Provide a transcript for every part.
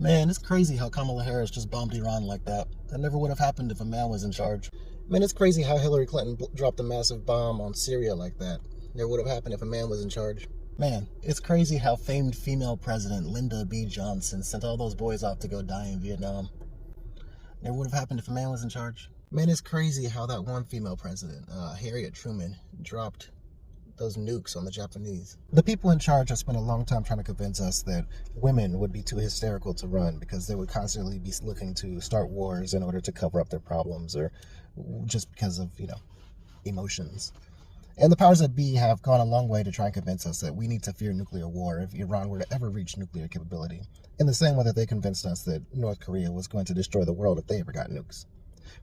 Man, it's crazy how Kamala Harris just bombed Iran like that. That never would have happened if a man was in charge. Man, it's crazy how Hillary Clinton dropped a massive bomb on Syria like that. Never would have happened if a man was in charge. Man, it's crazy how famed female president Lyndon B. Johnson sent all those boys off to go die in Vietnam. Never would have happened if a man was in charge. Man, it's crazy how that one female president, Harriet Truman, dropped those nukes on the Japanese. The people in charge have spent a long time trying to convince us that women would be too hysterical to run because they would constantly be looking to start wars in order to cover up their problems or just because of, emotions. And the powers that be have gone a long way to try and convince us that we need to fear nuclear war if Iran were to ever reach nuclear capability, in the same way that they convinced us that North Korea was going to destroy the world if they ever got nukes.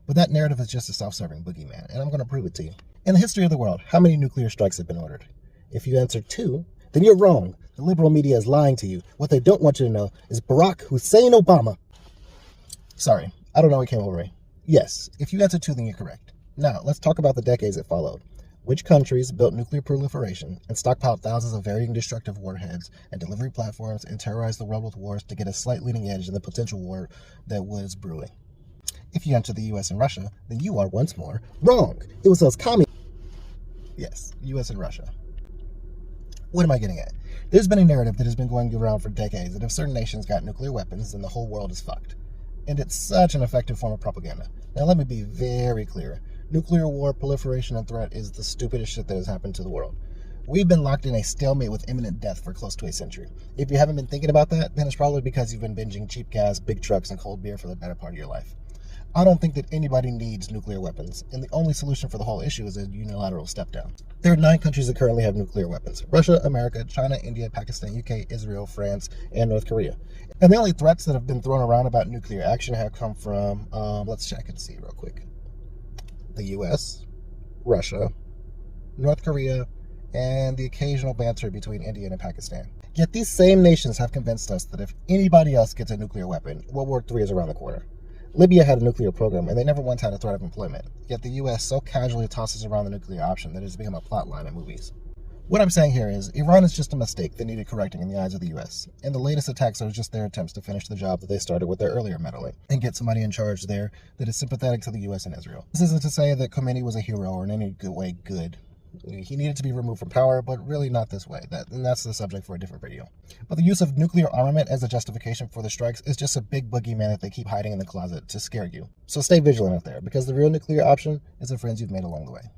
But that narrative is just a self-serving boogeyman, and I'm going to prove it to you. In the history of the world, how many nuclear strikes have been ordered? If you answer 2, then you're wrong. The liberal media is lying to you. What they don't want you to know is Barack Hussein Obama. Sorry, I don't know what came over me. Yes, if you answer 2, then you're correct. Now, let's talk about the decades that followed. Which countries built nuclear proliferation and stockpiled thousands of varying destructive warheads and delivery platforms and terrorized the world with wars to get a slight leading edge in the potential war that was brewing? If you enter the US and Russia, then you are once more wrong. It was those communists. Yes, US and Russia. What am I getting at? There's been a narrative that has been going around for decades that if certain nations got nuclear weapons, then the whole world is fucked. And it's such an effective form of propaganda. Now let me be very clear. Nuclear war, proliferation, and threat is the stupidest shit that has happened to the world. We've been locked in a stalemate with imminent death for close to a century. If you haven't been thinking about that, then it's probably because you've been binging cheap gas, big trucks, and cold beer for the better part of your life. I don't think that anybody needs nuclear weapons, and the only solution for the whole issue is a unilateral step down. There are 9 countries that currently have nuclear weapons: Russia, America, China, India, Pakistan, UK, Israel, France, and North Korea. And the only threats that have been thrown around about nuclear action have come from, let's check and see real quick. The US, Russia, North Korea, and the occasional banter between India and Pakistan. Yet these same nations have convinced us that if anybody else gets a nuclear weapon, World War III is around the corner. Libya had a nuclear program, and they never once had a threat of employment. Yet the U.S. so casually tosses around the nuclear option that it has become a plot line in movies. What I'm saying here is, Iran is just a mistake that needed correcting in the eyes of the U.S., and the latest attacks are just their attempts to finish the job that they started with their earlier meddling, and get somebody in charge there that is sympathetic to the U.S. and Israel. This isn't to say that Khomeini was a hero or in any good way good. He needed to be removed from power, but really not this way. And that's the subject for a different video. But the use of nuclear armament as a justification for the strikes is just a big boogeyman that they keep hiding in the closet to scare you. So stay vigilant out there, because the real nuclear option is the friends you've made along the way.